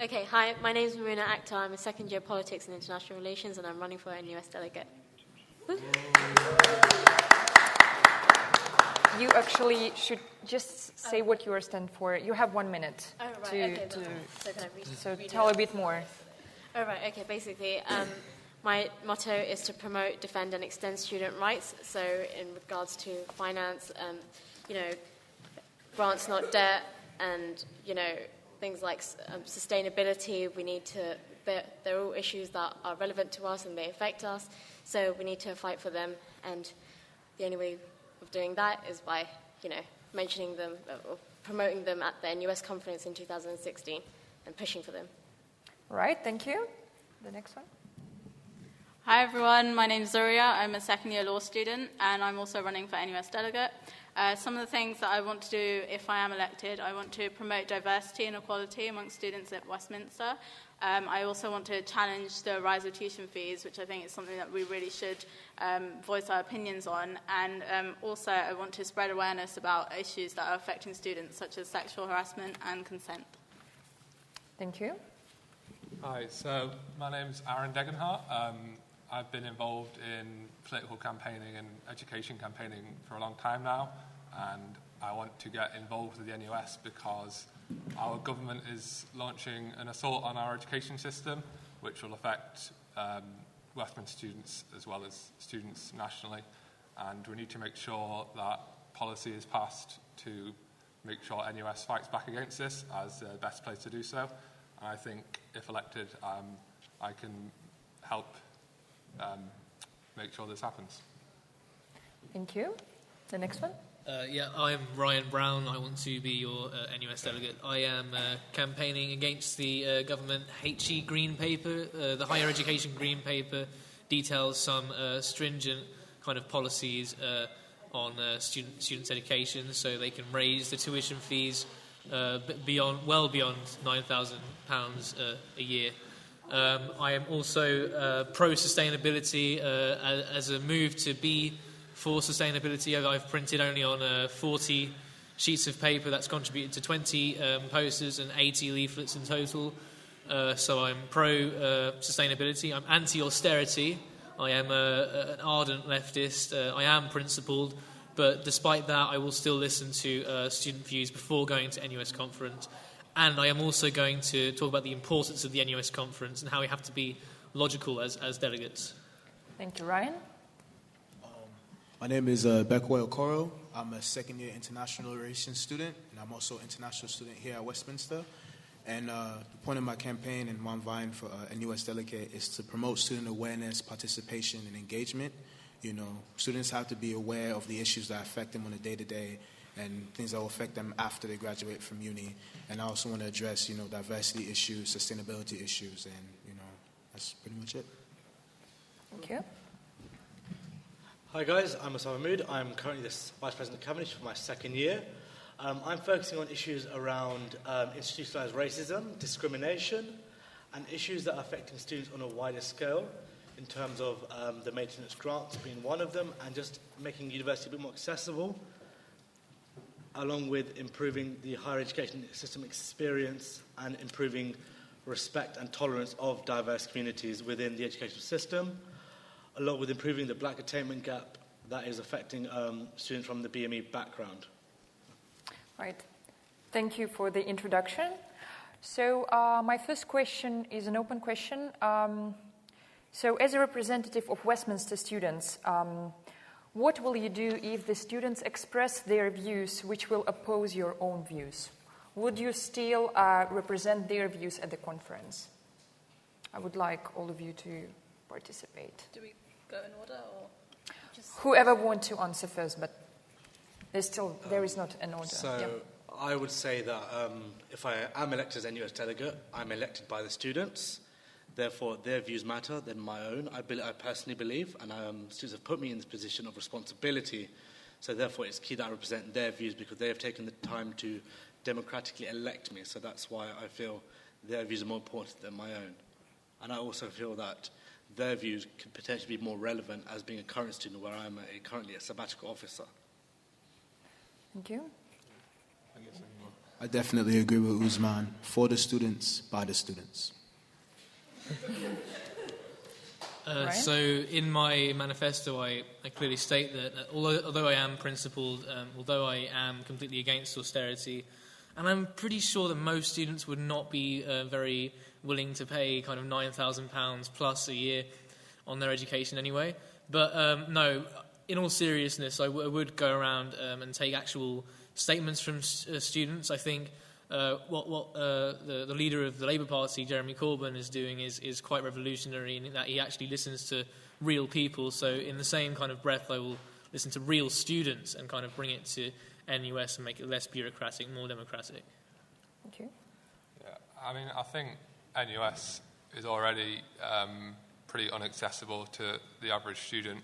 Okay, hi, my name is Maruna Akhtar. I'm a second year politics and international relations, and I'm running for NUS Delegate. You actually should just say what you stand for. You have 1 minute So can I read tell a bit more. Oh, right, okay, basically, my motto is to promote, defend, and extend student rights. So in regards to finance, grants, not debt, and, things like sustainability, we need to, they're all issues that are relevant to us and they affect us, so we need to fight for them, and the only way of doing that is by, mentioning them or promoting them at the NUS conference in 2016 and pushing for them. Right, thank you. The next one. Hi everyone, my name's Zuria. I'm a second year law student and I'm also running for NUS Delegate. Some of the things that I want to do if I am elected, I want to promote diversity and equality amongst students at Westminster. I also want to challenge the rise of tuition fees, which I think is something that we really should voice our opinions on. And also I want to spread awareness about issues that are affecting students, such as sexual harassment and consent. Thank you. Hi, so my name's Aaron Degenhart. I've been involved in political campaigning and education campaigning for a long time now, and I want to get involved with the NUS because our government is launching an assault on our education system, which will affect Westminster students as well as students nationally, and we need to make sure that policy is passed to make sure NUS fights back against this as the best place to do so. And I think if elected, I can help make sure this happens. Thank you. The next one. I'm Ryan Brown. I want to be your NUS delegate. I am campaigning against the government HE Green Paper. The Higher Education Green Paper details some stringent kind of policies on students' education, so they can raise the tuition fees well beyond £9,000 a year. I am also pro-sustainability as a move to be for sustainability. I've printed only on 40 sheets of paper. That's contributed to 20 posters and 80 leaflets in total. So I'm pro-sustainability. I'm anti-austerity. I am an ardent leftist. I am principled. But despite that, I will still listen to student views before going to NUS conference. And I am also going to talk about the importance of the NUS conference and how we have to be logical as delegates. Thank you, Ryan. My name is Bekoy Okoro. I'm a second-year international relations student, and I'm also an international student here at Westminster. And the point of my campaign and my vying for a NUS delegate is to promote student awareness, participation, and engagement. Students have to be aware of the issues that affect them on a day-to-day and things that will affect them after they graduate from uni. And I also want to address, diversity issues, sustainability issues, and, that's pretty much it. Thank you. Hi guys, I'm Osama Mahmood. I'm currently the Vice President of Cabinet for my second year. I'm focusing on issues around institutionalized racism, discrimination, and issues that are affecting students on a wider scale in terms of the maintenance grants being one of them, and just making university a bit more accessible, along with improving the higher education system experience and improving respect and tolerance of diverse communities within the educational system, along with improving the black attainment gap that is affecting students from the BME background. Right. Thank you for the introduction. So my first question is an open question. So as a representative of Westminster students, what will you do if the students express their views which will oppose your own views? Would you still represent their views at the conference? I would like all of you to participate. Do we go in order or just... Whoever wants to answer first, but there is not an order. So yeah. I would say that if I am elected as NUS delegate, I'm elected by the students. Therefore, their views matter than my own. I personally believe, and students have put me in this position of responsibility. So therefore, it's key that I represent their views because they have taken the time to democratically elect me. So that's why I feel their views are more important than my own. And I also feel that their views could potentially be more relevant as being a current student where I'm currently a sabbatical officer. Thank you. I definitely agree with Usman. For the students, by the students. So in my manifesto, I clearly state that although I am principled, although I am completely against austerity, and I'm pretty sure that most students would not be very willing to pay kind of £9,000 plus a year on their education anyway. But no, in all seriousness, I would go around and take actual statements from students. I think what the leader of the Labour Party, Jeremy Corbyn, is doing is quite revolutionary in that he actually listens to real people. So in the same kind of breath, I will listen to real students and kind of bring it to NUS and make it less bureaucratic, more democratic. Thank you. Yeah, I mean, I think NUS is already pretty inaccessible to the average student.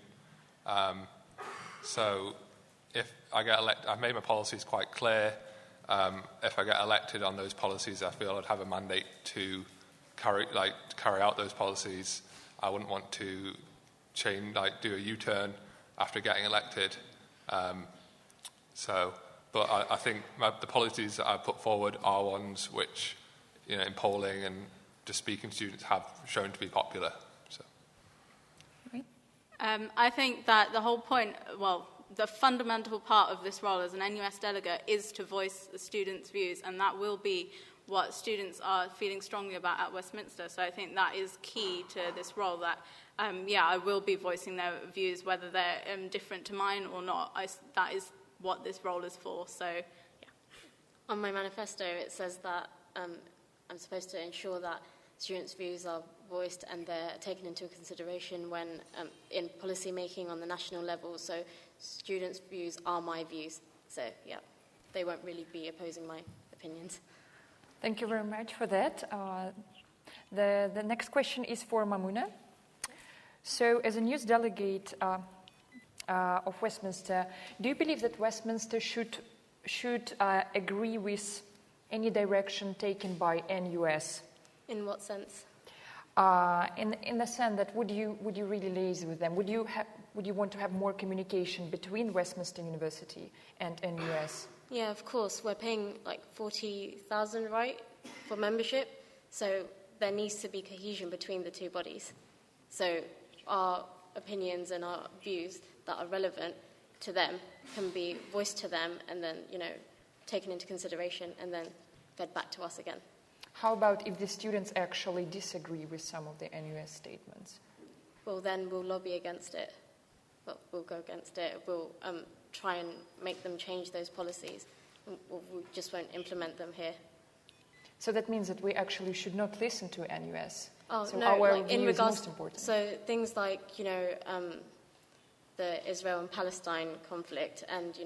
So if I get elected, I've made my policies quite clear. If I get elected on those policies, I feel I'd have a mandate to carry out those policies. I wouldn't want to do a U-turn after getting elected. But I think the policies that I put forward are ones which, in polling and just speaking to students, have shown to be popular. So. I think that the whole point, the fundamental part of this role as an NUS delegate is to voice the students' views, and that will be what students are feeling strongly about at Westminster. So I think that is key to this role, that, I will be voicing their views, whether they're different to mine or not. That is what this role is for, so, yeah. On my manifesto, it says that I'm supposed to ensure that students' views are voiced and they're taken into consideration when in policy making on the national level. So students' views are my views. So, yeah, they won't really be opposing my opinions. Thank you very much for that. The next question is for Mamouna. So, as a NUS delegate of Westminster, do you believe that Westminster should agree with any direction taken by NUS? In what sense? In the sense that would you really liaise with them? Would you want to have more communication between Westminster University and NUS? Yeah, of course. We're paying like 40,000, right, for membership. So there needs to be cohesion between the two bodies. So our opinions and our views that are relevant to them can be voiced to them and then, taken into consideration and then fed back to us again. How about if the students actually disagree with some of the NUS statements? Well, then we'll lobby against it. We'll go against it. We'll try and make them change those policies. We just won't implement them here. So that means that we actually should not listen to NUS. Oh, so no, our like view in is regards, most important. So things like, the Israel and Palestine conflict and,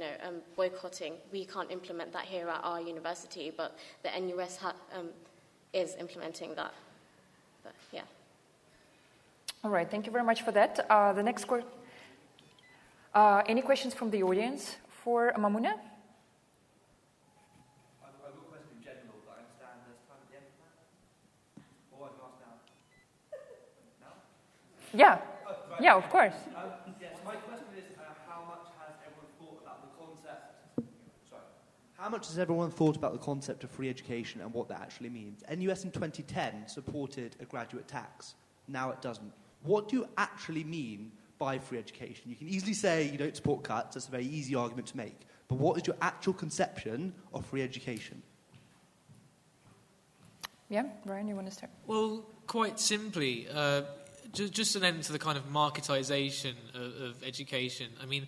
boycotting, we can't implement that here at our university, but the NUS is implementing that. But, yeah. All right, thank you very much for that. The next question. Any questions from the audience for Mamouna? I've got a question in general, but I understand there's time at the end of that. Or I can ask now. Now? Yeah. Oh, right. Yeah, of course. Yes, my question is how much has everyone thought about the concept? Sorry. How much has everyone thought about the concept of free education and what that actually means? NUS in 2010 supported a graduate tax. Now it doesn't. What do you actually mean by free education? You can easily say you don't support cuts. That's a very easy argument to make. But what is your actual conception of free education? Yeah, Ryan, you want to start? Well, quite simply, just an end to the kind of marketisation of education. I mean,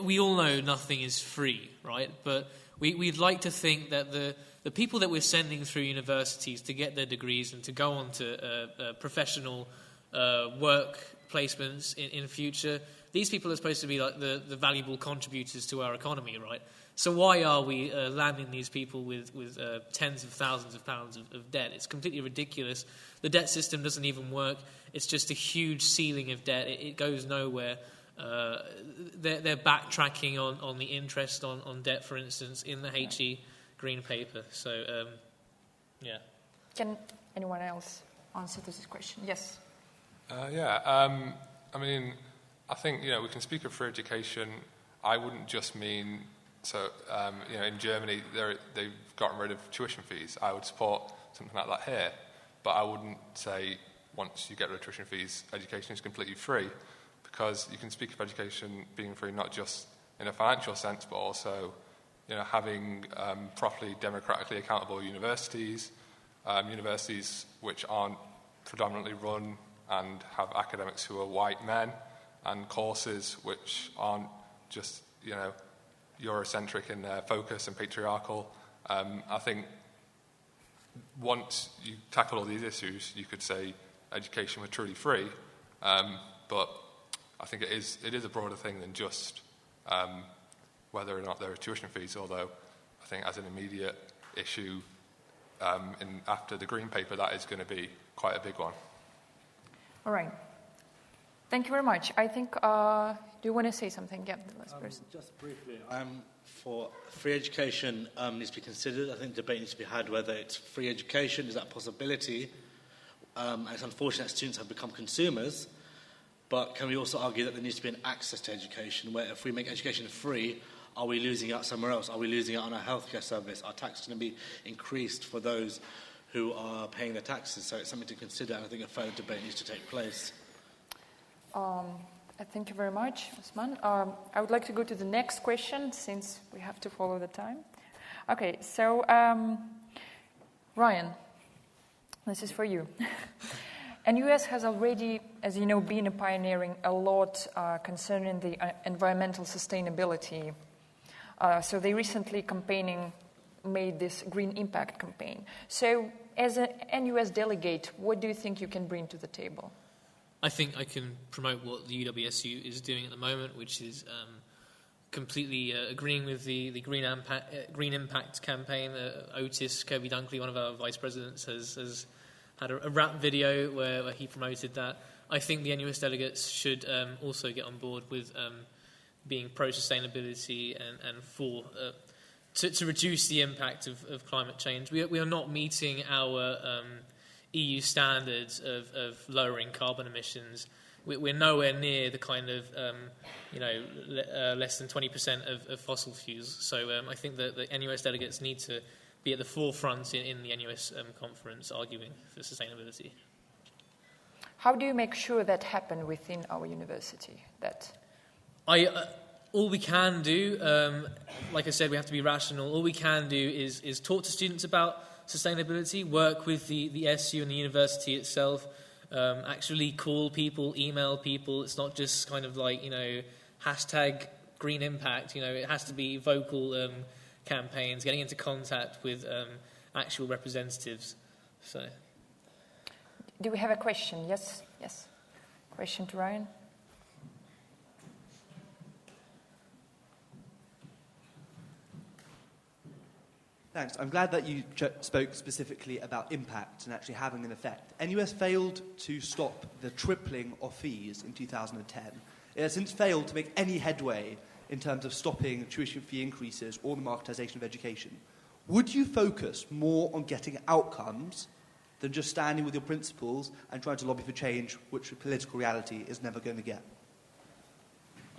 we all know nothing is free, right? But we'd like to think that the people that we're sending through universities to get their degrees and to go on to professional work placements in future, these people are supposed to be like the valuable contributors to our economy, right? So why are we landing these people with tens of thousands of pounds of debt? It's completely ridiculous. The debt system doesn't even work. It's just a huge ceiling of debt. It goes nowhere. They're backtracking on the interest on debt, for instance, in the HE Green Paper. So, yeah. Can anyone else answer this question? Yes. I mean, I think, we can speak of free education. I wouldn't just mean in Germany, they've gotten rid of tuition fees. I would support something like that here, but I wouldn't say once you get rid of tuition fees, education is completely free, because you can speak of education being free not just in a financial sense, but also, having properly democratically accountable universities, universities which aren't predominantly run and have academics who are white men, and courses which aren't just, Eurocentric in their focus and patriarchal. I think once you tackle all these issues, you could say education was truly free, but I think it is a broader thing than just whether or not there are tuition fees, although I think as an immediate issue after the Green Paper, that is going to be quite a big one. All right. Thank you very much. I think, do you want to say something? Yeah, the last person. Just briefly, for free education needs to be considered. I think debate needs to be had whether it's free education, is that a possibility? And it's unfortunate that students have become consumers, but can we also argue that there needs to be an access to education, where if we make education free, are we losing out somewhere else? Are we losing out on our healthcare service? Are taxes going to be increased for those who are paying their taxes? So it's something to consider, and I think a further debate needs to take place. Thank you very much, Osman. I would like to go to the next question, since we have to follow the time. Okay, so Ryan, this is for you. NUS has already, as you know, been pioneering a lot concerning the environmental sustainability. So they recently made this Green Impact campaign. So as a NUS delegate, what do you think you can bring to the table? I think I can promote what the UWSU is doing at the moment, which is completely agreeing with the Green Impact campaign. Otis Kirby-Dunkley, one of our vice presidents, has had a rap video where he promoted that. I think the NUS delegates should also get on board with being pro-sustainability and for to reduce the impact of climate change. We are not meeting our EU standards of lowering carbon emissions. We're nowhere near the kind of less than 20% of fossil fuels. So I think that the NUS delegates need to be at the forefront in the NUS conference arguing for sustainability. How do you make sure that happens within our university? All we can do, like I said, we have to be rational. All we can do is talk to students about sustainability, work with the SU and the university itself, actually call people, email people. It's not just kind of like, hashtag Green Impact. It has to be vocal campaigns, getting into contact with actual representatives. So, do we have a question? Yes. Question to Ryan. Thanks. I'm glad that you spoke specifically about impact and actually having an effect. NUS failed to stop the tripling of fees in 2010. It has since failed to make any headway in terms of stopping tuition fee increases or the marketisation of education. Would you focus more on getting outcomes than just standing with your principles and trying to lobby for change, which political reality is never going to get?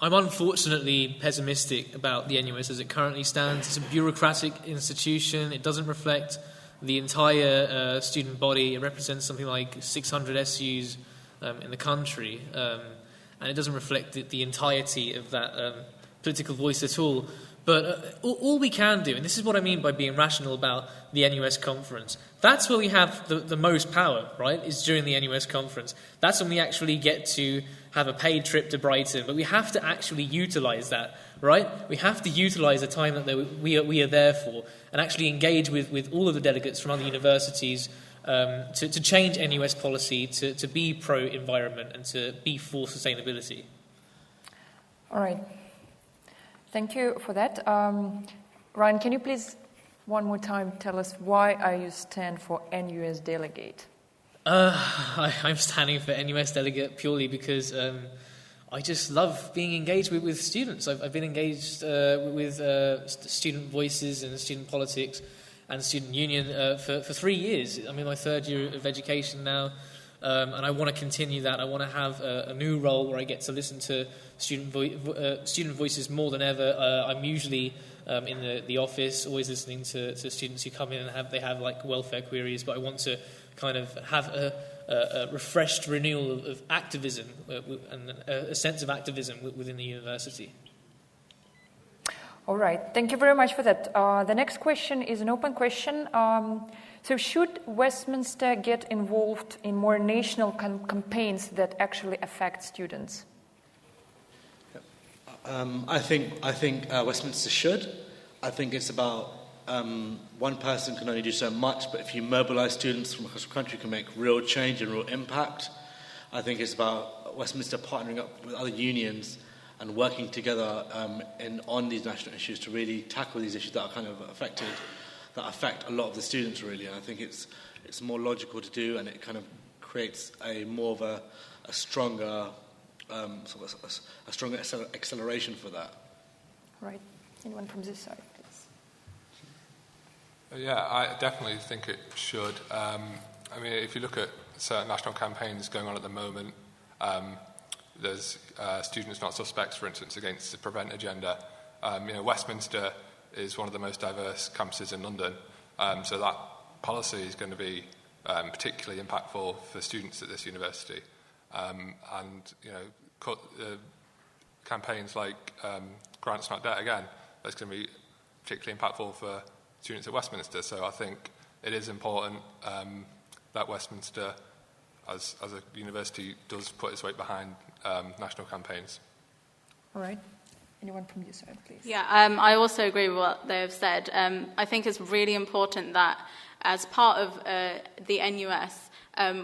I'm unfortunately pessimistic about the NUS as it currently stands. It's a bureaucratic institution. It doesn't reflect the entire student body. It represents something like 600 SUs in the country. And it doesn't reflect the entirety of that political voice at all. But all we can do, and this is what I mean by being rational about the NUS conference, that's where we have the most power, right, is during the NUS conference. That's when we actually get to have a paid trip to Brighton. But we have to actually utilise that, right? We have to utilise the time that we are there for and actually engage with all of the delegates from other universities to change NUS policy, to be pro-environment and to be for sustainability. All right. Thank you for that. Ryan, can you please one more time tell us why are you stand for NUS Delegate? I'm standing for NUS Delegate purely because I just love being engaged with students. I've been engaged with student voices and student politics and student union for 3 years. I'm in my third year of education now. And I want to continue that. I want to have a new role where I get to listen to student voices more than ever. I'm usually in the office, always listening to students who come in and they have like welfare queries, but I want to kind of have a refreshed renewal of activism and a sense of activism within the university. All right, thank you very much for that. The next question is an open question. So should Westminster get involved in more national campaigns that actually affect students? I think Westminster should. I think it's about one person can only do so much, but if you mobilise students from across the country, you can make real change and real impact. I think it's about Westminster partnering up with other unions and working together on these national issues to really tackle these issues that are kind of that affect a lot of the students, really. And I think it's more logical to do, and it kind of creates a more of a stronger a stronger acceleration for that. Right. Anyone from this side, please? Yeah, I definitely think it should. I mean, if you look at certain national campaigns going on at the moment, there's Students Not Suspects, for instance, against the Prevent agenda. Westminster is one of the most diverse campuses in London, so that policy is going to be particularly impactful for students at this university. Campaigns like Grants Not Debt, again, that's going to be particularly impactful for students at Westminster. So I think it is important that Westminster, as a university, does put its weight behind national campaigns. All right. Anyone from your side, please? Yeah, I also agree with what they have said. I think it's really important that as part of the NUS,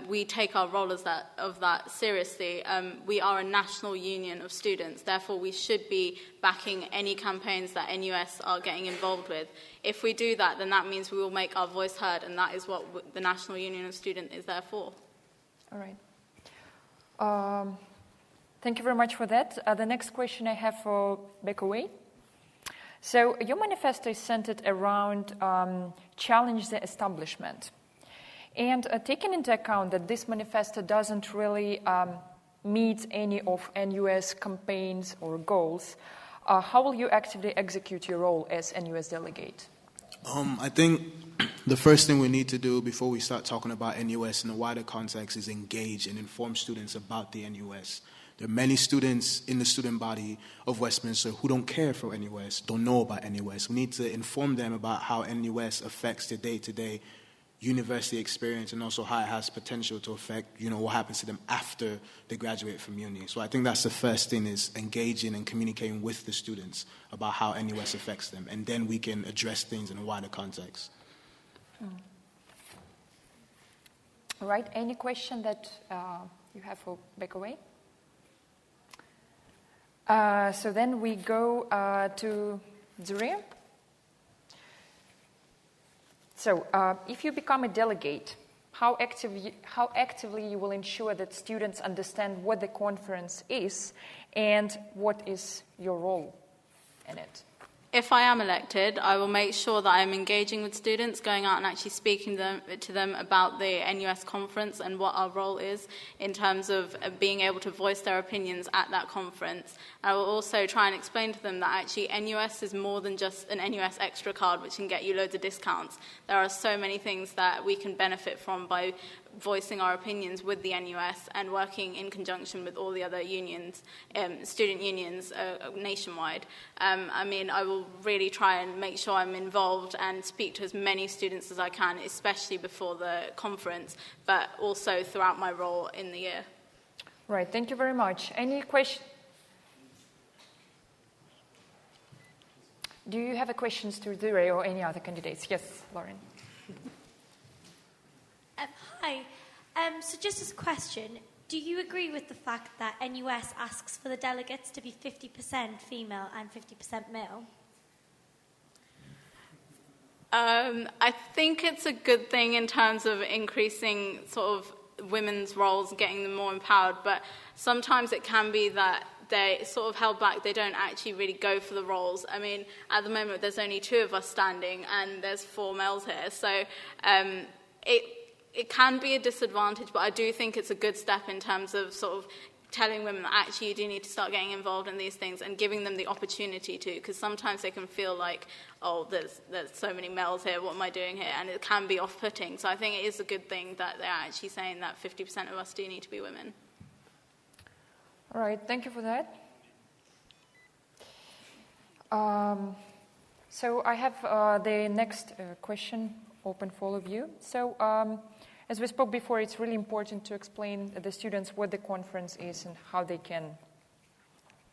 we take our role of that seriously. We are a national union of students, therefore we should be backing any campaigns that NUS are getting involved with. If we do that, then that means we will make our voice heard, and that is what the National Union of Students is there for. All right. Thank you very much for that. The next question I have for Becca Way. So your manifesto is centered around challenge the establishment. And taking into account that this manifesto doesn't really meet any of NUS campaigns or goals, how will you actively execute your role as NUS delegate? I think the first thing we need to do before we start talking about NUS in a wider context is engage and inform students about the NUS. There are many students in the student body of Westminster who don't care for NUS, don't know about NUS. We need to inform them about how NUS affects their day-to-day university experience and also how it has potential to affect, what happens to them after they graduate from uni. So I think that's the first thing, is engaging and communicating with the students about how NUS affects them, and then we can address things in a wider context. All right, any question that you have for Becca Way? So then we go to Zuria. So if you become a delegate, how actively you will ensure that students understand what the conference is and what is your role in it? If I am elected, I will make sure that I'm engaging with students, going out and actually speaking to them about the NUS conference and what our role is in terms of being able to voice their opinions at that conference. I will also try and explain to them that actually NUS is more than just an NUS extra card which can get you loads of discounts. There are so many things that we can benefit from by voicing our opinions with the NUS and working in conjunction with all the other unions, student unions nationwide. I will really try and make sure I'm involved and speak to as many students as I can, especially before the conference, but also throughout my role in the year. Right, thank you very much. Any questions? Do you have questions to Dure or any other candidates? Yes, Lauren. Hi. So just as a question, do you agree with the fact that NUS asks for the delegates to be 50% female and 50% male? I think it's a good thing in terms of increasing sort of women's roles, getting them more empowered, but sometimes it can be that they're sort of held back. They don't actually really go for the roles. I mean, at the moment there's only 2 of us standing and there's 4 males here, so it can be a disadvantage, but I do think it's a good step in terms of sort of telling women that actually you do need to start getting involved in these things and giving them the opportunity to, because sometimes they can feel like, oh, there's so many males here, what am I doing here? And it can be off-putting. So I think it is a good thing that they're actually saying that 50% of us do need to be women. All right, thank you for that. So I have the next question open for all of you. So as we spoke before, it's really important to explain to the students what the conference is and how they can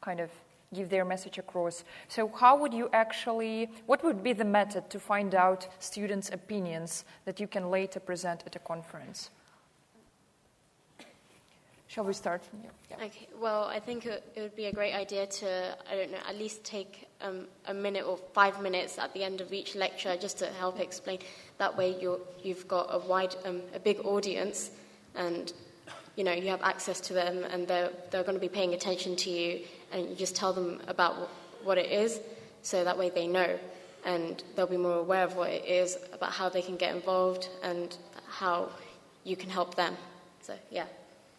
kind of give their message across. So how would you actually, what would be the method to find out students' opinions that you can later present at a conference? Shall we start from you? Yeah. Okay, well, I think it would be a great idea to, I don't know, at least take a minute or 5 minutes at the end of each lecture just to help explain. That way you've got a big audience and, you know, you have access to them and they're going to be paying attention to you, and you just tell them about what it is so that way they know and they'll be more aware of what it is, about how they can get involved and how you can help them. So, yeah.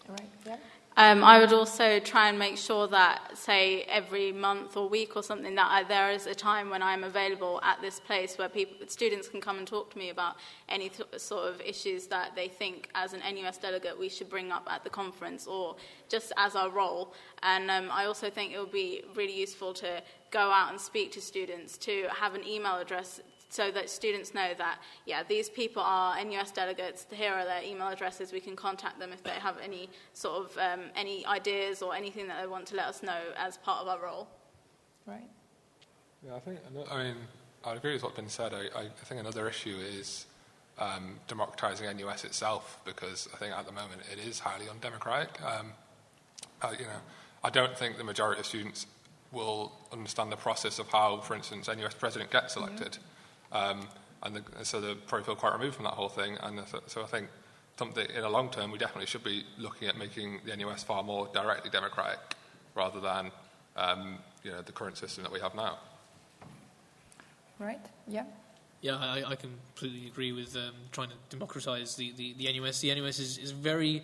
All right, yeah. I would also try and make sure that, say, every month or week or something, that there is a time when I'm available at this place where students can come and talk to me about any sort of issues that they think, as an NUS delegate, we should bring up at the conference, or just as our role. And I also think it would be really useful to go out and speak to students, to have an email address so that students know that, yeah, these people are NUS delegates, here are their email addresses, we can contact them if they have any sort of any ideas or anything that they want to let us know as part of our role. Right. Yeah, I agree with what's been said. I think another issue is democratising NUS itself, because I think at the moment it is highly undemocratic. I don't think the majority of students will understand the process of how, for instance, NUS president gets elected. Mm-hmm. So they'll probably feel quite removed from that whole thing. And so I think something in the long term, we definitely should be looking at making the NUS far more directly democratic rather than the current system that we have now. Right, yeah. Yeah, I completely agree with trying to democratise the NUS. The NUS is very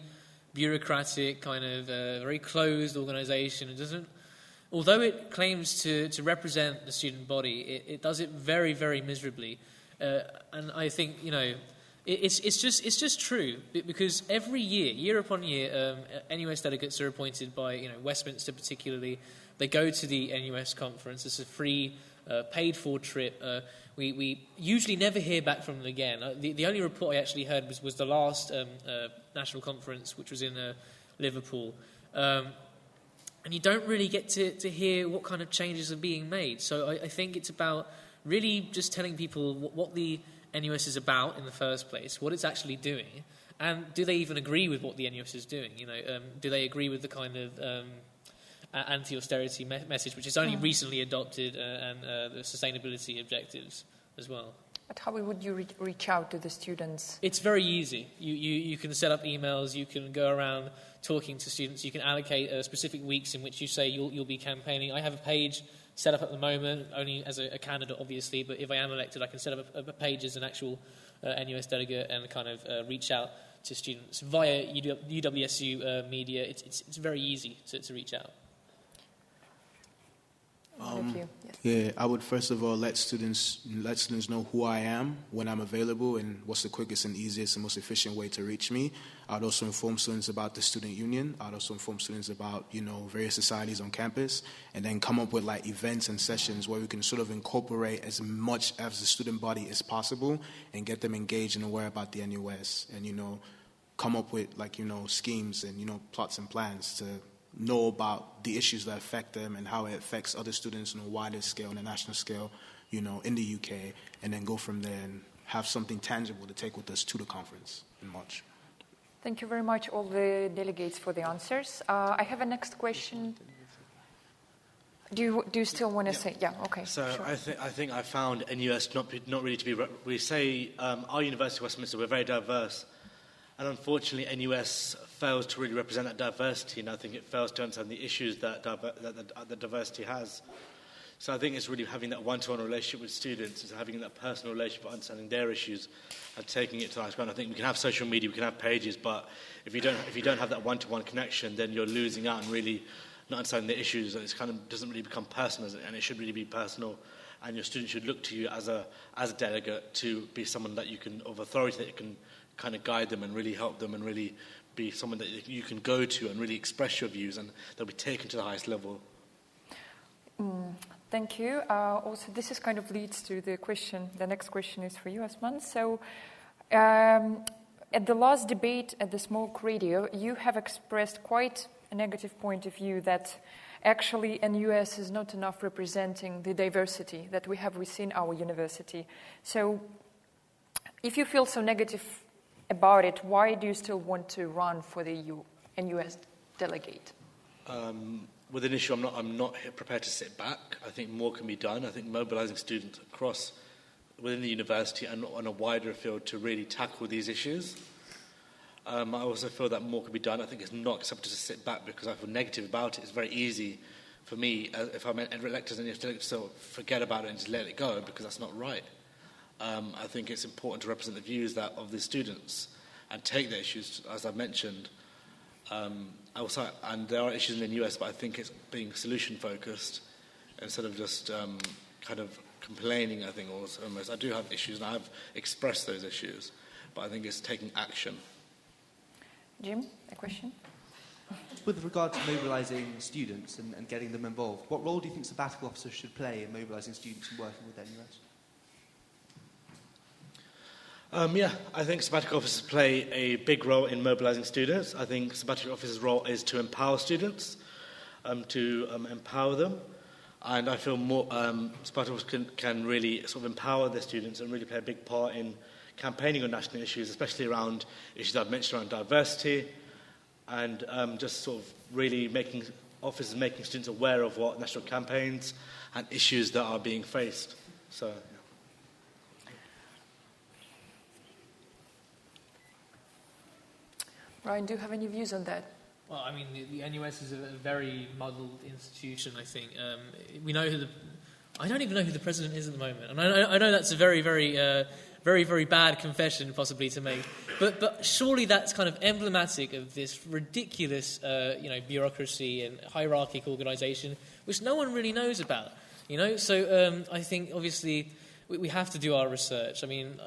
bureaucratic, kind of very closed organisation. It doesn't... Although it claims to represent the student body, it does it very, very miserably, and I think it's just true, because every year upon year, NUS delegates are appointed by Westminster particularly. They go to the NUS conference. It's a free, paid-for trip. We usually never hear back from them again. The only report I actually heard was the last national conference, which was in Liverpool. And you don't really get to hear what kind of changes are being made. So I think it's about really just telling people what the NUS is about in the first place, what it's actually doing, and do they even agree with what the NUS is doing? Do they agree with the kind of anti-austerity message, which is only recently adopted, and the sustainability objectives as well? But how would you reach out to the students? It's very easy. You can set up emails, you can go around talking to students, you can allocate specific weeks in which you say you'll be campaigning. I have a page set up at the moment, only as a candidate, obviously, but if I am elected, I can set up a page as an actual NUS delegate and kind of reach out to students via UWSU media. It's very easy to reach out. Yeah, I would first of all let students know who I am, when I'm available, and what's the quickest and easiest and most efficient way to reach me. I'd also inform students about the student union. I'd also inform students about various societies on campus, and then come up with like events and sessions where we can sort of incorporate as much as the student body as possible and get them engaged and aware about the NUS, and come up with schemes and plots and plans to know about the issues that affect them and how it affects other students on a wider scale, on a national scale, in the UK, and then go from there and have something tangible to take with us to the conference in March. Thank you very much, all the delegates, for the answers. I have a next question. Do you still want to say? Yeah, okay. So sure. I think I found NUS not really to be... We say our University of Westminster, we're very diverse. And unfortunately, NUS fails to really represent that diversity, and I think it fails to understand the issues that the diversity has. So I think it's really having that one-to-one relationship with students, is having that personal relationship, understanding their issues, and taking it to the highest ground. I think we can have social media, we can have pages, but if you don't have that one-to-one connection, then you're losing out and really not understanding the issues, and it kind of doesn't really become personal, and it should really be personal. And your students should look to you as a delegate to be someone that you can, of authority, that you can kind of guide them and really help them and really be someone that you can go to and really express your views, and they'll be taken to the highest level. Thank you. Also, this is kind of leads to the question. The next question is for you, Osman. So, at the last debate at the Smoke Radio, you have expressed quite a negative point of view that actually NUS is not enough representing the diversity that we have within our university. So, if you feel so negative about it, why do you still want to run for the NUS delegate? With an issue, I'm not prepared to sit back. I think more can be done. I think mobilising students across within the university and on a wider field to really tackle these issues. I also feel that more can be done. I think it's not acceptable to sit back because I feel negative about it. It's very easy for me, if I'm elected and to forget about it and just let it go, because that's not right. I think it's important to represent the views of the students and take the issues, as I mentioned. And there are issues in the US, but I think it's being solution-focused instead of just kind of complaining, I think, almost. I do have issues, and I've expressed those issues, but I think it's taking action. Jim, a question? With regard to mobilising students and getting them involved, what role do you think sabbatical officers should play in mobilising students and working with NUS? I think sabbatical officers play a big role in mobilising students. I think sabbatical officers' role is to empower students, to empower them. And I feel more sabbatical officers can really sort of empower their students and really play a big part in campaigning on national issues, especially around issues I've mentioned around diversity, and just sort of really making students aware of what national campaigns and issues that are being faced. So. Ryan, do you have any views on that? Well, I mean, the NUS is a very muddled institution, I think. We know I don't even know who the president is at the moment. And I know that's a very, very bad confession possibly to make. But surely that's kind of emblematic of this ridiculous, bureaucracy and hierarchical organisation, which no one really knows about. So I think, obviously, we have to do our research. I mean,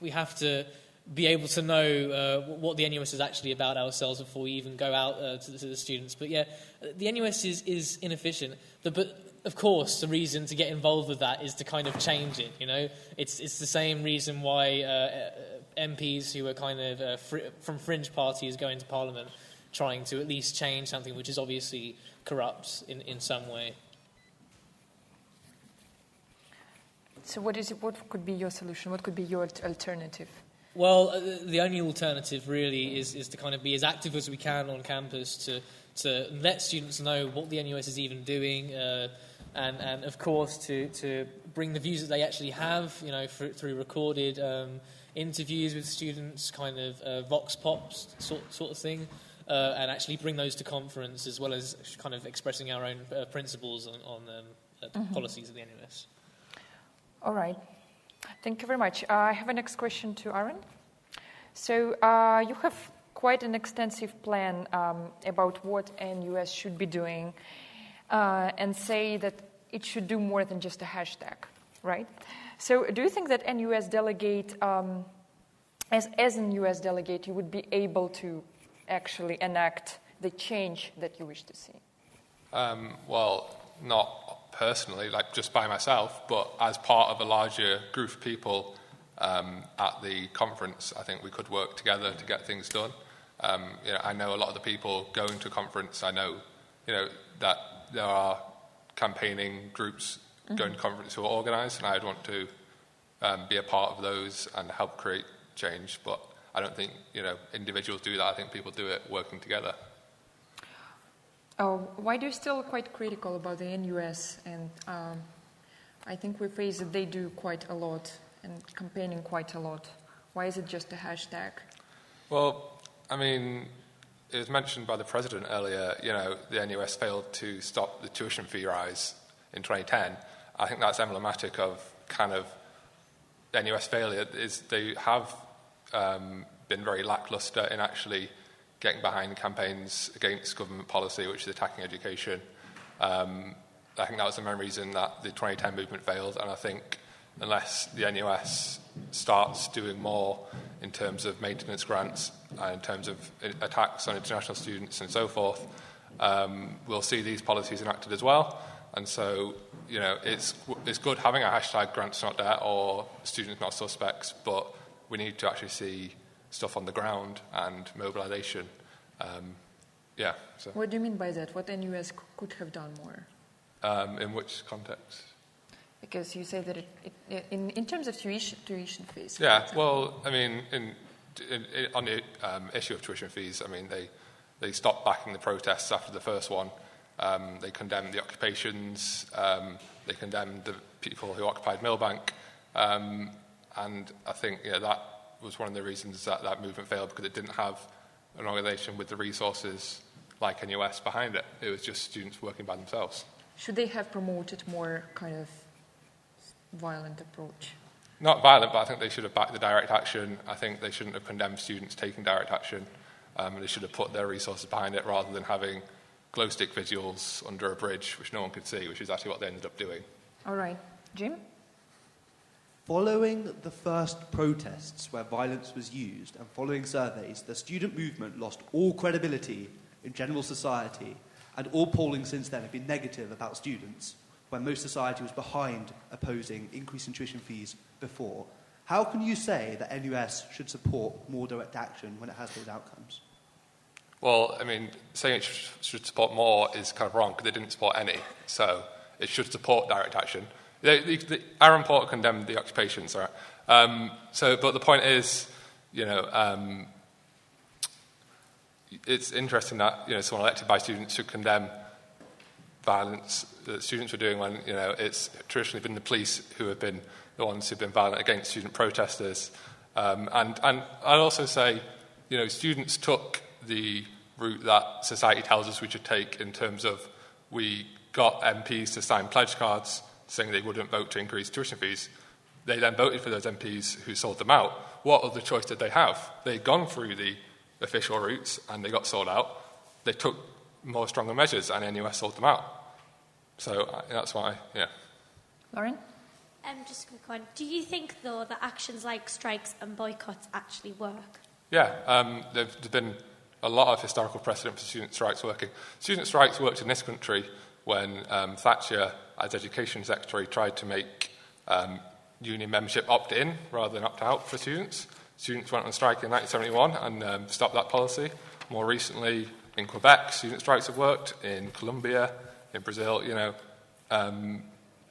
we have to be able to know what the NUS is actually about ourselves before we even go out to the students. But yeah, the NUS is inefficient. But of course, the reason to get involved with that is to kind of change it. It's the same reason why MPs who are kind of from fringe parties go into Parliament, trying to at least change something which is obviously corrupt in some way. So what could be your solution? What could be your alternative? Well, the only alternative really is to kind of be as active as we can on campus to let students know what the NUS is even doing, and of course to bring the views that they actually have, through recorded interviews with students, kind of vox pops sort of thing, and actually bring those to conference, as well as kind of expressing our own principles on policies of the NUS. All right. Thank you very much. I have a next question to Aaron. So you have quite an extensive plan about what NUS should be doing, and say that it should do more than just a hashtag, right? So do you think that NUS delegate, as a NUS delegate, you would be able to actually enact the change that you wish to see? Well, not personally, like just by myself, but as part of a larger group of people at the conference, I think we could work together to get things done. I know a lot of the people going to conference. I know, that there are campaigning groups going to conference who are organised, and I'd want to be a part of those and help create change. But I don't think individuals do that. I think people do it working together. Why do you still quite critical about the NUS? And I think we face that they do quite a lot and campaigning quite a lot. Why is it just a hashtag? Well, I mean, it was mentioned by the president earlier, the NUS failed to stop the tuition fee rise, in 2010, I think that's emblematic of kind of NUS failure. Is they have been very lacklustre in actually getting behind campaigns against government policy, which is attacking education. I think that was the main reason that the 2010 movement failed, and I think unless the NUS starts doing more in terms of maintenance grants and in terms of attacks on international students and so forth, we'll see these policies enacted as well. And so, you know, it's good having a hashtag grants not debt or students not suspects, but we need to actually see stuff on the ground and mobilisation. So. What do you mean by that? What NUS could have done more? In which context? Because you say that in terms of tuition fees. Yeah, well, I mean, on the issue of tuition fees, I mean, they stopped backing the protests after the first one. They condemned the occupations. They condemned the people who occupied Millbank. And I think that was one of the reasons that movement failed, because it didn't have an organisation with the resources like NUS behind it. It was just students working by themselves. Should they have promoted more kind of violent approach? Not violent, but I think they should have backed the direct action. I think they shouldn't have condemned students taking direct action. They should have put their resources behind it rather than having glow stick visuals under a bridge, which no one could see, which is actually what they ended up doing. All right. Jim? Following the first protests where violence was used and following surveys, the student movement lost all credibility in general society, and all polling since then have been negative about students, when most society was behind opposing increasing tuition fees before. How can you say that NUS should support more direct action when it has those outcomes? Well, I mean, saying it should support more is kind of wrong, because it didn't support any. So it should support direct action. Aaron Porter condemned the occupations, right? But the point is, it's interesting that someone elected by students should condemn violence that students were doing when it's traditionally been the police who have been the ones who've been violent against student protesters. And I'd also say, students took the route that society tells us we should take in terms of we got MPs to sign pledge cards saying they wouldn't vote to increase tuition fees. They then voted for those MPs who sold them out. What other choice did they have? They'd gone through the official routes and they got sold out. They took more stronger measures and NUS sold them out. So that's why, Lauren? Just a quick one. Do you think, though, that actions like strikes and boycotts actually work? Yeah, there's been a lot of historical precedent for student strikes working. Student strikes worked in this country when Thatcher, as Education Secretary, tried to make union membership opt-in rather than opt-out for students. Students went on strike in 1971 and stopped that policy. More recently, in Quebec, student strikes have worked. In Colombia, in Brazil,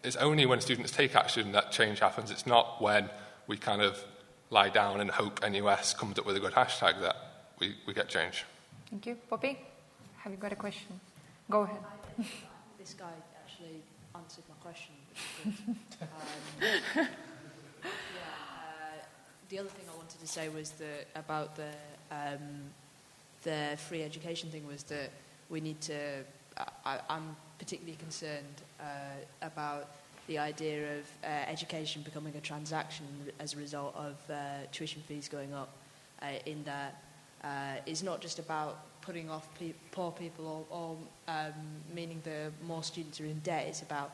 it's only when students take action that change happens. It's not when we kind of lie down and hope NUS comes up with a good hashtag that we get change. Thank you. Poppy, have you got a question? Go ahead. This guy actually answered my question. The other thing I wanted to say was about the free education thing was that we need to. I'm particularly concerned about the idea of education becoming a transaction as a result of tuition fees going up. In that it's not just about putting off poor people or meaning that more students are in debt. It's about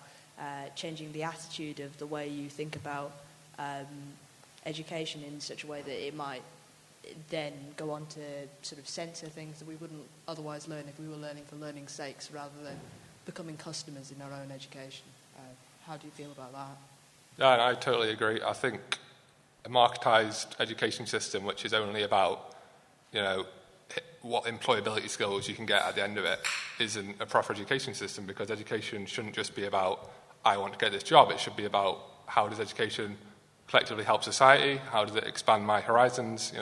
changing the attitude of the way you think about education in such a way that it might then go on to sort of censor things that we wouldn't otherwise learn if we were learning for learning's sakes rather than becoming customers in our own education. How do you feel about that? Yeah, I totally agree. I think a marketised education system, which is only about, what employability skills you can get at the end of it, isn't a proper education system, because education shouldn't just be about, I want to get this job. It should be about, how does education collectively help society? How does it expand my horizons,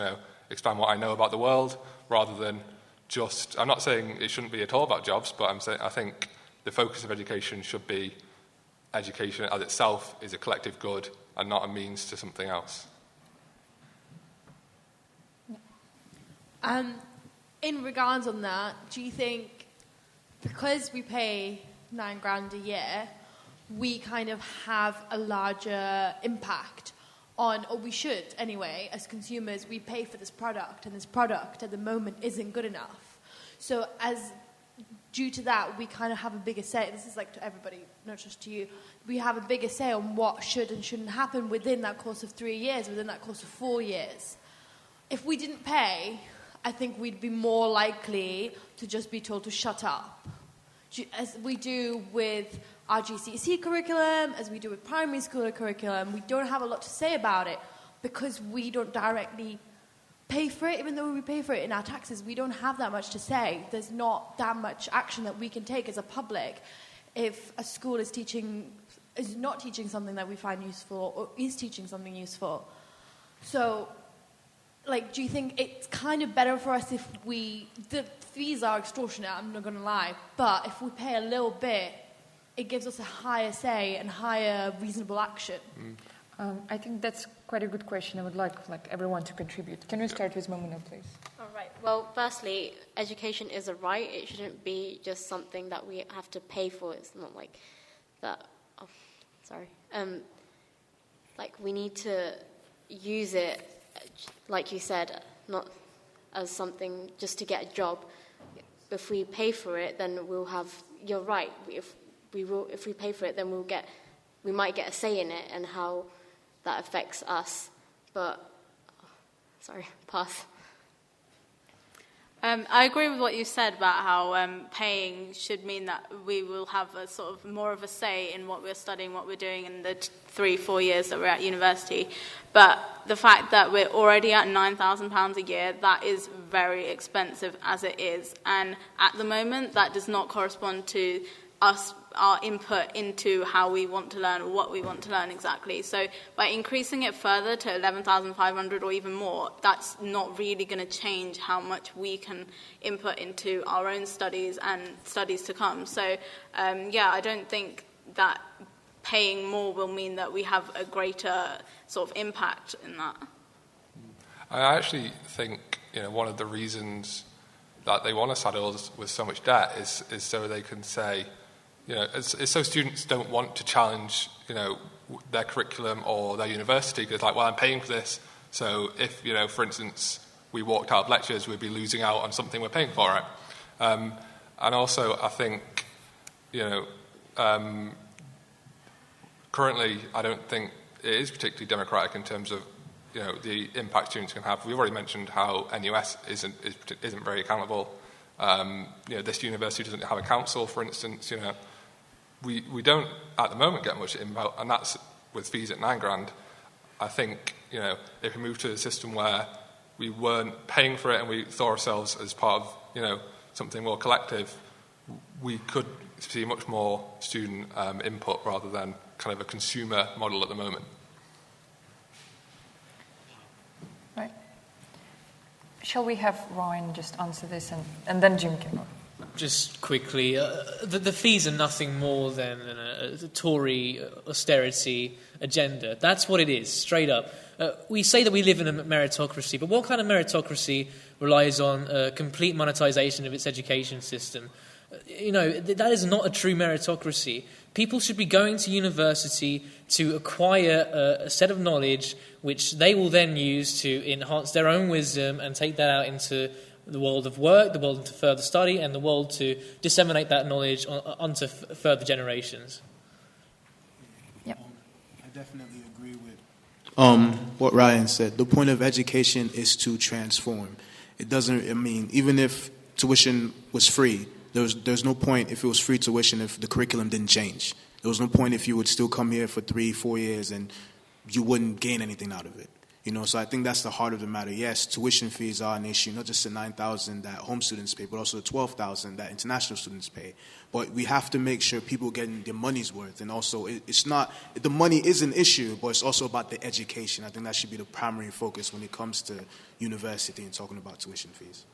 expand what I know about the world, rather than just, I'm not saying it shouldn't be at all about jobs, but I'm saying I think the focus of education should be education as itself is a collective good and not a means to something else. In regards on that, do you think because we pay £9,000 a year, we kind of have a larger impact on, or we should anyway, as consumers, we pay for this product, and this product at the moment isn't good enough. So due to that, we kind of have a bigger say. This is like to everybody, not just to you. We have a bigger say on what should and shouldn't happen within that course of 3 years, within that course of 4 years. If we didn't pay, I think we'd be more likely to just be told to shut up, as we do with our GCSE curriculum, as we do with primary school curriculum. We don't have a lot to say about it because we don't directly pay for it. Even though we pay for it in our taxes, we don't have that much to say. There's not that much action that we can take as a public if a school is not teaching something that we find useful or is teaching something useful. So, do you think it's kind of better for us if the fees are extortionate, I'm not going to lie, but if we pay a little bit, it gives us a higher say and higher reasonable action? I think that's quite a good question. I would like everyone to contribute. Can we start with Mamuna, please? All right. Well, firstly, education is a right. It shouldn't be just something that we have to pay for. It's not like that. Oh, sorry. We need to use it, like you said, not as something just to get a job. If we pay for it, then we'll have. You're right. If we pay for it, then we might get a say in it and how that affects us. But pass. I agree with what you said about how paying should mean that we will have a sort of more of a say in what we're studying, what we're doing in the 3-4 years that we're at university. But the fact that we're already at £9,000 a year, that is very expensive as it is. And at the moment, that does not correspond to our input into how we want to learn or what we want to learn exactly. So by increasing it further to 11,500 or even more, that's not really going to change how much we can input into our own studies and studies to come. So I don't think that paying more will mean that we have a greater sort of impact in that. I actually think one of the reasons that they want to saddle us with so much debt is so they can say, it's so students don't want to challenge, their curriculum or their university because, I'm paying for this. So if, for instance, we walked out of lectures, we'd be losing out on something we're paying for, right? And also, I think, currently, I don't think it is particularly democratic in terms of, the impact students can have. We've already mentioned how NUS isn't very accountable. This university doesn't have a council, for instance. We don't at the moment get much input, and that's with fees at £9,000. I think if we move to a system where we weren't paying for it and we saw ourselves as part of something more collective, we could see much more student input rather than kind of a consumer model at the moment. Right. Shall we have Ryan just answer this and then Jim can go? Just quickly, the fees are nothing more than a Tory austerity agenda. That's what it is, straight up. We say that we live in a meritocracy, but what kind of meritocracy relies on complete monetisation of its education system? That is not a true meritocracy. People should be going to university to acquire a set of knowledge which they will then use to enhance their own wisdom and take that out into the world of work, the world of further study, and the world to disseminate that knowledge onto further generations. Yep. I definitely agree with what Ryan said. The point of education is to transform. It doesn't, even if tuition was free, there's no point if it was free tuition if the curriculum didn't change. There was no point if you would still come here for 3-4 years and you wouldn't gain anything out of it. So I think that's the heart of the matter. Yes, tuition fees are an issue, not just the $9,000 that home students pay, but also the $12,000 that international students pay. But we have to make sure people getting their money's worth. And also, it's not, the money is an issue, but it's also about the education. I think that should be the primary focus when it comes to university and talking about tuition fees.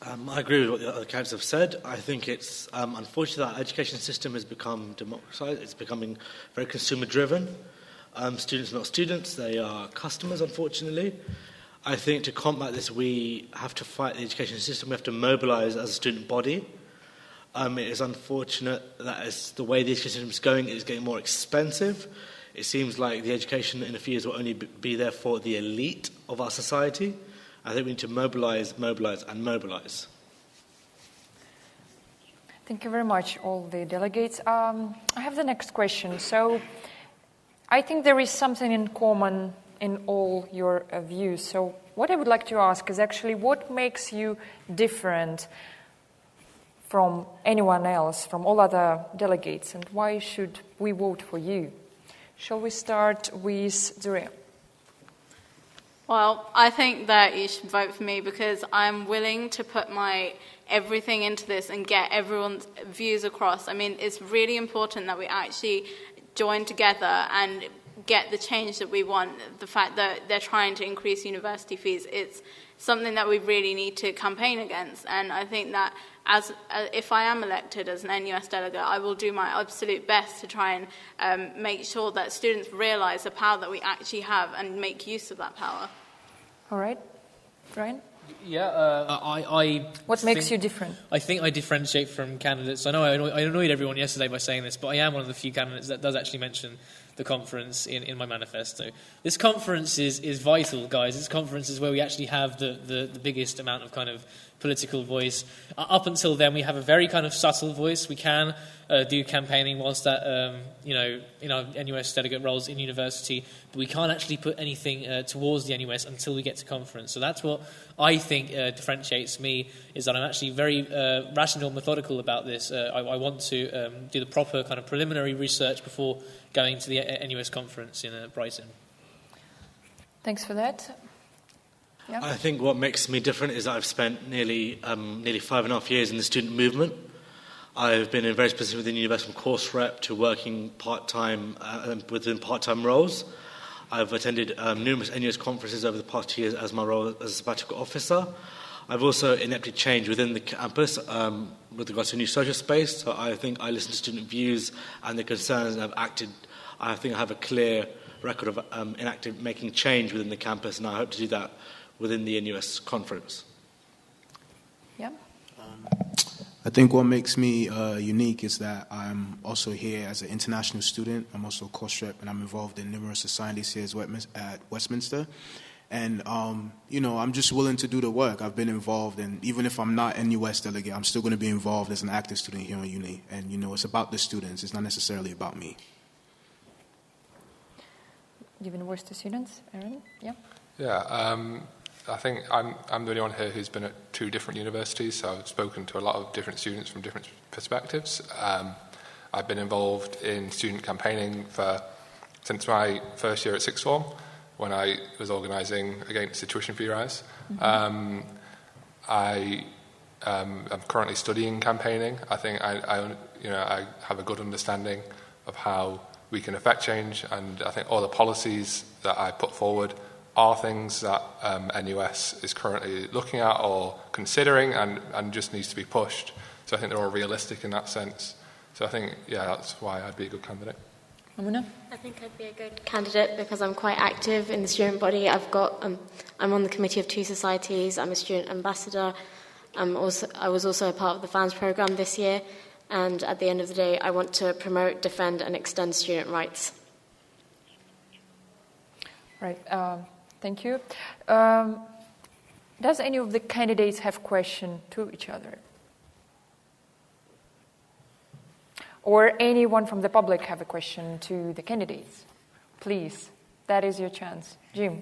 I agree with what the other candidates have said. I think it's unfortunate that our education system has become democratized. It's becoming very consumer-driven. Students are not students, they are customers, unfortunately. I think to combat this, we have to fight the education system. We have to mobilise as a student body. It is unfortunate that as the way the education system is going, it's getting more expensive. It seems like the education in a few years will only be there for the elite of our society. I think we need to mobilise, and mobilise. Thank you very much, all the delegates. I have the next question. So I think there is something in common in all your views. So what I would like to ask is actually what makes you different from anyone else, from all other delegates, and why should we vote for you? Shall we start with Zuria? Well, I think that you should vote for me because I'm willing to put my everything into this and get everyone's views across. I mean, it's really important that we actually join together and get the change that we want. The fact that they're trying to increase university fees, it's something that we really need to campaign against. And I think that if I am elected as an NUS delegate, I will do my absolute best to try and make sure that students realise the power that we actually have and make use of that power. All right. Brian? Yeah, What makes you different? I think I differentiate from candidates. I know I annoyed everyone yesterday by saying this, but I am one of the few candidates that does actually mention the conference in my manifesto. This conference is vital, guys. This conference is where we actually have the biggest amount of kind of political voice. Up until then, we have a very kind of subtle voice. We can do campaigning whilst at, in our NUS delegate roles in university, but we can't actually put anything towards the NUS until we get to conference. So that's what I think differentiates me, is that I'm actually very rational and methodical about this. I want to do the proper kind of preliminary research before going to the NUS conference in Brighton. Thanks for that. Yeah. I think what makes me different is that I've spent nearly 5.5 years in the student movement. I've been in various positions within the university, from course rep to working part-time within part-time roles. I've attended numerous NUS conferences over the past 2 years as my role as a sabbatical officer. I've also enacted change within the campus with regards to a new social space. So I think I listen to student views and their concerns, and I've acted. I think I have a clear record of making change within the campus, and I hope to do that within the NUS conference. Yeah. I think what makes me unique is that I'm also here as an international student. I'm also a course rep, and I'm involved in numerous societies here at Westminster. And, I'm just willing to do the work. I've been involved, and even if I'm not NUS delegate, I'm still going to be involved as an active student here on uni. And, it's about the students. It's not necessarily about me. University students, Aaron? Yeah. Yeah. I think I'm the only one here who's been at 2 different universities, so I've spoken to a lot of different students from different perspectives. I've been involved in student campaigning since my first year at sixth form, when I was organising against the tuition fee rise. Mm-hmm. I'm currently studying campaigning. I think I have a good understanding of how we can affect change, and I think all the policies that I put forward are things that NUS is currently looking at or considering and just needs to be pushed. So I think they're all realistic in that sense. So I think, that's why I'd be a good candidate. Amuna? I think I'd be a good candidate because I'm quite active in the student body. I'm on the committee of 2 societies. I'm a student ambassador. I was also a part of the fans program this year. And at the end of the day, I want to promote, defend, and extend student rights. Right. Thank you. Does any of the candidates have questions to each other? Or anyone from the public have a question to the candidates? Please, that is your chance. Jim.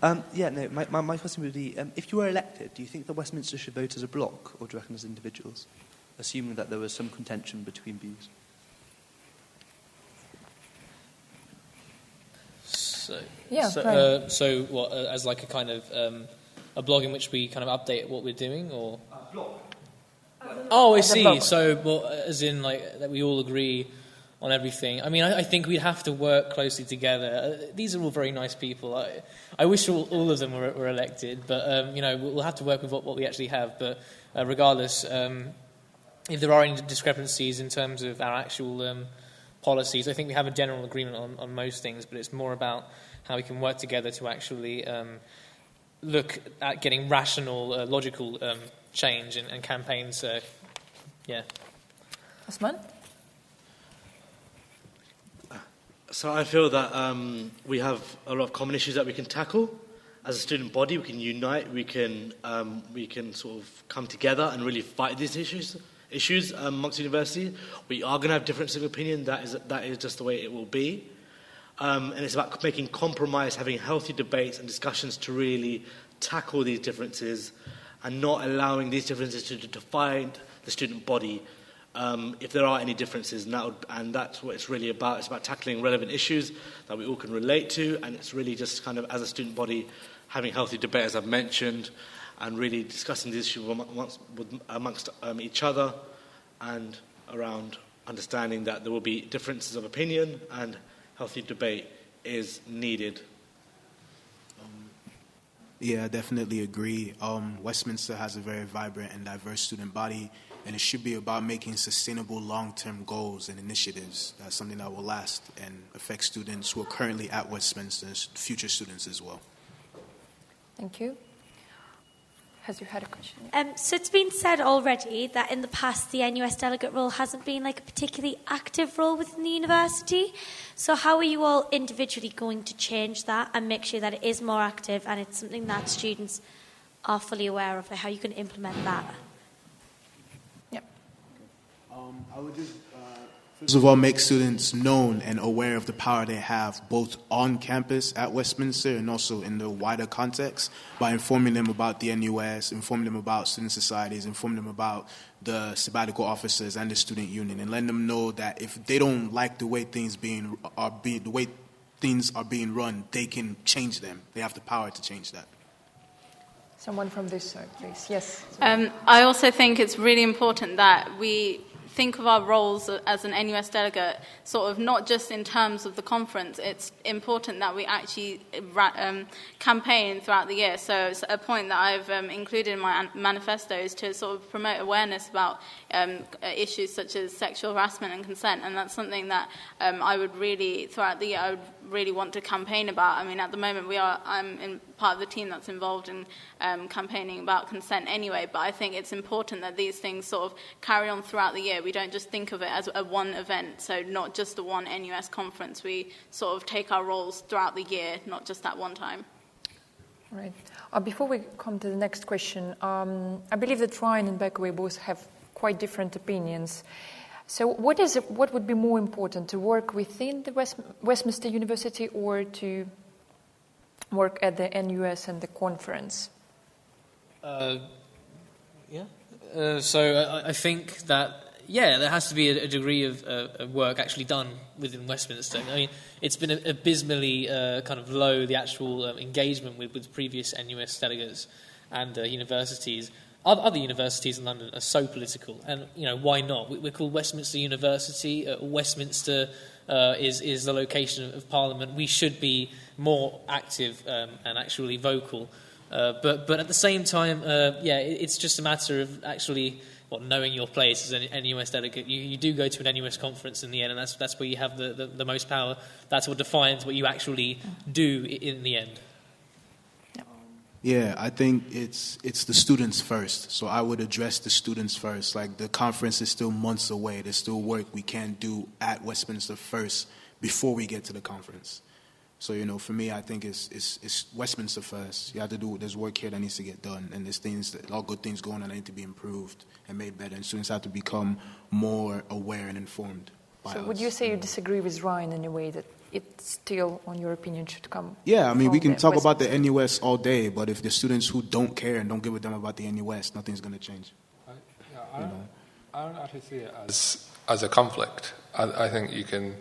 My question would be, if you were elected, do you think that Westminster should vote as a bloc, or do you reckon as individuals, assuming that there was some contention between views? So what, as like a kind of a blog in which we kind of update what we're doing, or? Blog. Oh, I see. So, as in like that we all agree on everything. I mean, I think we'd have to work closely together. These are all very nice people. I wish all of them were elected, but we'll have to work with what we actually have. But regardless, if there are any discrepancies in terms of our actual policies, I think we have a general agreement on most things, but it's more about how we can work together to actually look at getting rational, logical change and campaigns. Yeah. Osman? So I feel that we have a lot of common issues that we can tackle. As a student body, we can unite, we can sort of come together and really fight these issues amongst universities. We are going to have differences of opinion, that is just the way it will be. And it's about making compromise, having healthy debates and discussions to really tackle these differences and not allowing these differences to define the student body. If there are any differences, and that's what it's really about. It's about tackling relevant issues that we all can relate to, and it's really just kind of, as a student body, having healthy debate, as I've mentioned, and really discussing these issues amongst each other, and around understanding that there will be differences of opinion, and healthy debate is needed. Yeah, I definitely agree. Westminster has a very vibrant and diverse student body, and it should be about making sustainable long-term goals and initiatives. That's something that will last and affect students who are currently at Westminster, future students as well. Thank you. Has you had a question? So it's been said already that in the past the NUS delegate role hasn't been like a particularly active role within the university. So how are you all individually going to change that and make sure that it is more active and it's something that students are fully aware of? How are you going to implement that? I would just, first of all, make students known and aware of the power they have both on campus at Westminster and also in the wider context by informing them about the NUS, informing them about student societies, informing them about the sabbatical officers and the student union, and letting them know that if they don't like the way things are being run, they can change them. They have the power to change that. Someone from this side, please. Yes. I also think it's really important that we think of our roles as an NUS delegate sort of not just in terms of the conference. It's important that we actually campaign throughout the year. So it's a point that I've included in my manifesto is to sort of promote awareness about issues such as sexual harassment and consent, and that's something that I would really, throughout the year, I would really want to campaign about. I mean, at the moment I'm in part of the team that's involved in campaigning about consent anyway, but I think it's important that these things sort of carry on throughout the year. We don't just think of it as a one event, so not just the one NUS conference. We sort of take our roles throughout the year, not just at one time. Right. Before we come to the next question, I believe that Ryan and Beckway both have quite different opinions. So what would be more important, to work within the Westminster University or to work at the NUS and the conference? So I think that, there has to be a degree of work actually done within Westminster. I mean, it's been abysmally kind of low, the actual engagement with previous NUS delegates and universities. Other universities in London are so political, and why not? We're called Westminster University. Westminster is the location of Parliament. We should be more active and actually vocal. But at the same time, it's just a matter of actually knowing your place as an NUS delegate. You do go to an NUS conference in the end, and that's where you have the most power. That's what defines what you actually do in the end. Yeah, I think it's the students first. So I would address the students first. Like, the conference is still months away. There's still work we can do at Westminster first before we get to the conference. So, for me, I think it's Westminster first. You have to do, there's work here that needs to get done, and there's all good things going on that need to be improved and made better, and students have to become more aware and informed by us. Would you say you disagree with Ryan in a way that it's still, on your opinion, should come? Yeah, I mean, we can talk about the NUS all day, but if the students who don't care and don't give a damn about the NUS, nothing's going to change. I don't actually see it as a conflict. I think you can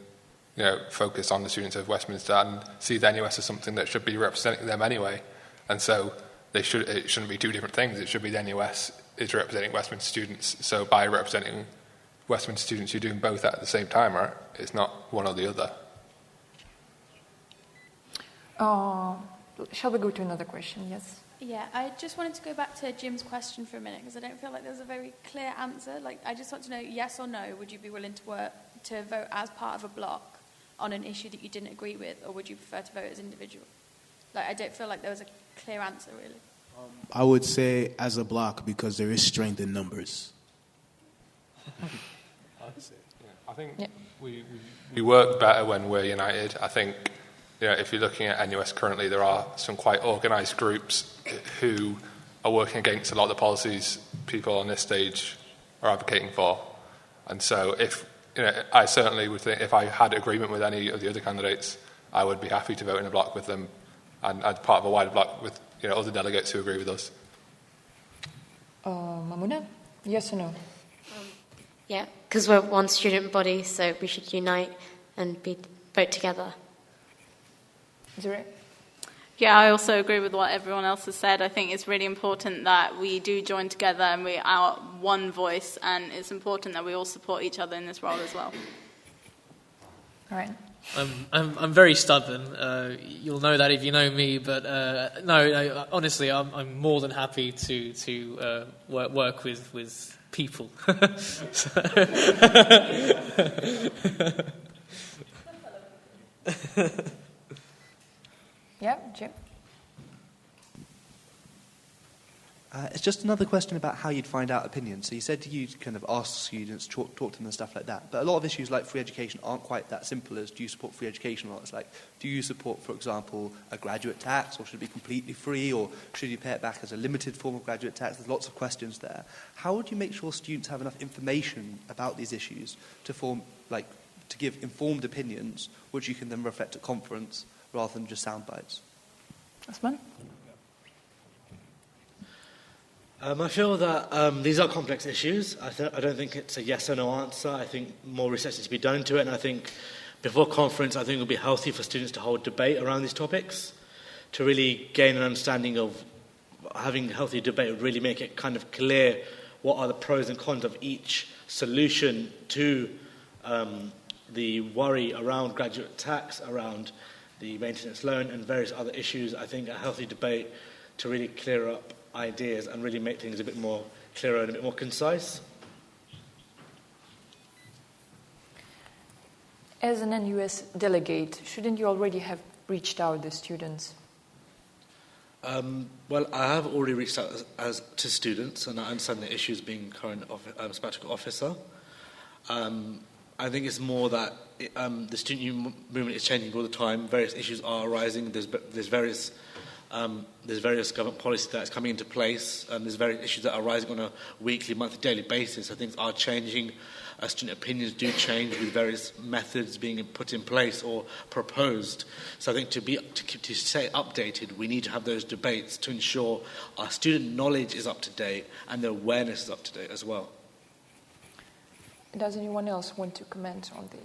focus on the students of Westminster and see the NUS as something that should be representing them anyway. And so it shouldn't be two different things. It should be the NUS is representing Westminster students. So by representing Westminster students, you're doing both at the same time, right? It's not one or the other. Shall we go to another question? Yes. Yeah, I just wanted to go back to Jim's question for a minute because I don't feel like there was a very clear answer. I just want to know, yes or no, would you be willing to vote as part of a bloc on an issue that you didn't agree with, or would you prefer to vote as individual? Like, I don't feel like there was a clear answer, really. I would say as a block because there is strength in numbers. I think we work better when we're united. I think if you're looking at NUS currently, there are some quite organised groups who are working against a lot of the policies people on this stage are advocating for. And so I certainly would think if I had agreement with any of the other candidates, I would be happy to vote in a block with them and as part of a wider block with other delegates who agree with us. Mamuna, yes or no? Yeah, because we're one student body, so we should unite and vote together. Zuri? Yeah, I also agree with what everyone else has said. I think it's really important that we do join together and we are one voice, and it's important that we all support each other in this role as well. All right. I'm very stubborn. You'll know that if you know me. But no, honestly, I'm more than happy to work with people. Yeah, Jim. It's just another question about how you'd find out opinions. So you said you'd kind of ask students, talk to them and stuff like that. But a lot of issues like free education aren't quite that simple as do you support free education or not. It's like, do you support, for example, a graduate tax, or should it be completely free, or should you pay it back as a limited form of graduate tax? There's lots of questions there. How would you make sure students have enough information about these issues to give informed opinions, which you can then reflect at conference rather than just sound bites? Osman? I feel that these are complex issues. I don't think it's a yes or no answer. I think more research needs to be done to it, and I think before conference, I think it would be healthy for students to hold debate around these topics, to really gain an understanding of having healthy debate would really make it kind of clear what are the pros and cons of each solution to the worry around graduate tax, around the maintenance loan and various other issues. I think a healthy debate to really clear up ideas and really make things a bit more clearer and a bit more concise. As an NUS delegate, shouldn't you already have reached out to students? Well, I have already reached out to students, and I understand the issues being current sabbatical officer. I think it's more that the student union movement is changing all the time. Various issues are arising. There's various government policy that's coming into place, and there's various issues that are arising on a weekly, monthly, daily basis. So things are changing. Student opinions do change with various methods being put in place or proposed. So I think to stay updated, we need to have those debates to ensure our student knowledge is up to date and the awareness is up to date as well. Does anyone else want to comment on the...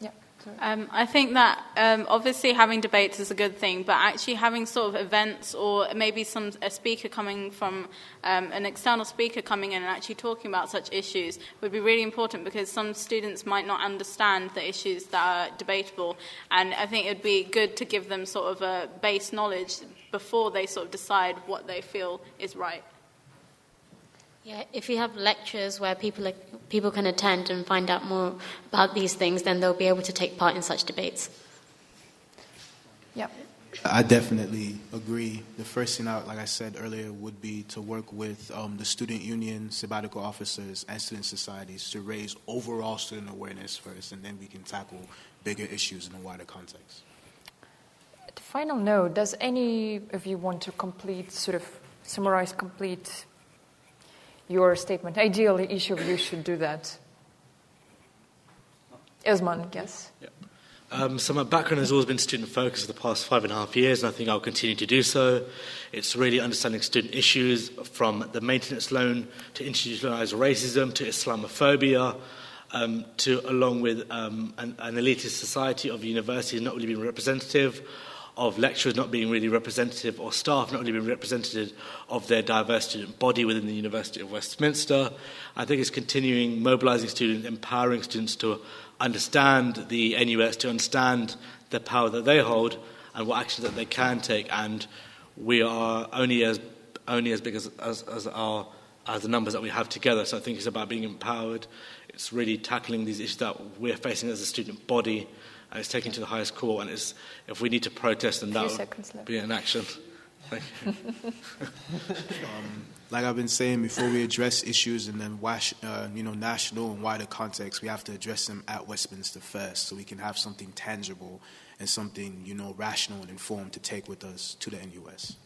Yeah. I think that obviously having debates is a good thing, but actually having sort of events or maybe a speaker coming from an external speaker coming in and actually talking about such issues would be really important, because some students might not understand the issues that are debatable, and I think it would be good to give them sort of a base knowledge before they sort of decide what they feel is right. Yeah, if you have lectures where people can attend and find out more about these things, then they'll be able to take part in such debates. Yeah. I definitely agree. The first thing, like I said earlier, would be to work with the student union, sabbatical officers, and student societies to raise overall student awareness first, and then we can tackle bigger issues in a wider context. At the final note, does any of you want to summarize your statement? Ideally, each of you should do that. Osman, yes. Yeah. So my background has always been student-focused for the past 5.5 years, and I think I'll continue to do so. It's really understanding student issues, from the maintenance loan to institutionalized racism to Islamophobia, along with an elitist society of universities not really being representative, of lecturers not being really representative, or staff not really being representative of their diverse student body within the University of Westminster. I think it's continuing mobilising students, empowering students to understand the NUS, to understand the power that they hold and what actions that they can take. And we are only as big as the numbers that we have together. So I think it's about being empowered. it's really tackling these issues that we're facing as a student body, and it's taken to the highest court. And if we need to protest, then that would be an action. Thank you. Like I've been saying, before we address issues in the national and wider context, we have to address them at Westminster first, so we can have something tangible and something rational and informed to take with us to the NUS.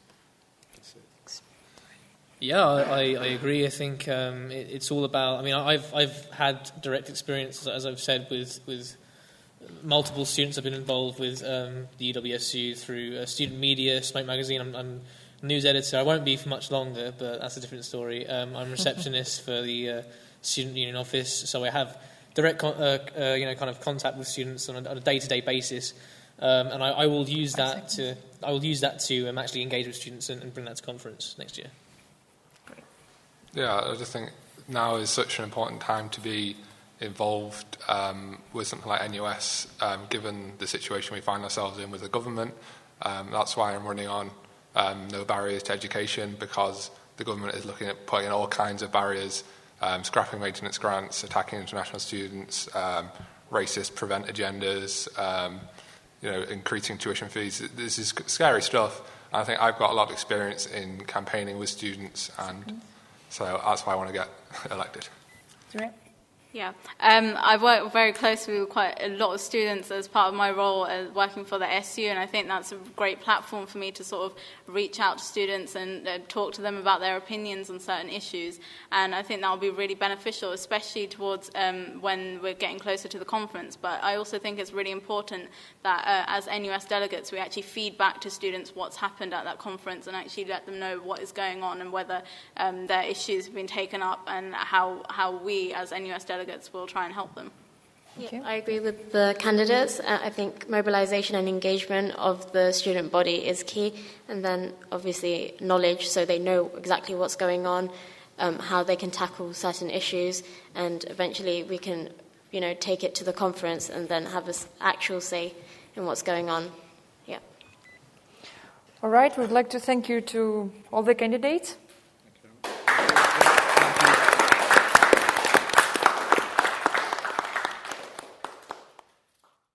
Yeah, I agree. I think it's all about. I mean, I've had direct experience, as I've said, with multiple students. I've been involved with the UWSU through student media, Smoke Magazine. I'm news editor. I won't be for much longer, but that's a different story. I'm receptionist for the student union office, so I have direct kind of contact with students on a day-to-day basis, and I will use that to actually engage with students and bring that to conference next year. Yeah, I just think now is such an important time to be involved with something like NUS, given the situation we find ourselves in with the government. That's why I'm running on No Barriers to Education, because the government is looking at putting all kinds of barriers, scrapping maintenance grants, attacking international students, racist prevent agendas, increasing tuition fees. This is scary stuff. I think I've got a lot of experience in campaigning with students, and so that's why I want to get elected. Yeah, I work very closely with quite a lot of students as part of my role as working for the SU, and I think that's a great platform for me to sort of reach out to students and talk to them about their opinions on certain issues. And I think that will be really beneficial, especially towards when we're getting closer to the conference. But I also think it's really important that as NUS delegates, we actually feed back to students what's happened at that conference and actually let them know what is going on and whether their issues have been taken up, and how we as NUS delegates will try and help them. Yeah, I agree with the candidates. I think mobilization and engagement of the student body is key, and then obviously knowledge, so they know exactly what's going on, how they can tackle certain issues, and eventually we can, take it to the conference and then have an actual say in what's going on. Yeah. All right, we'd like to thank you to all the candidates.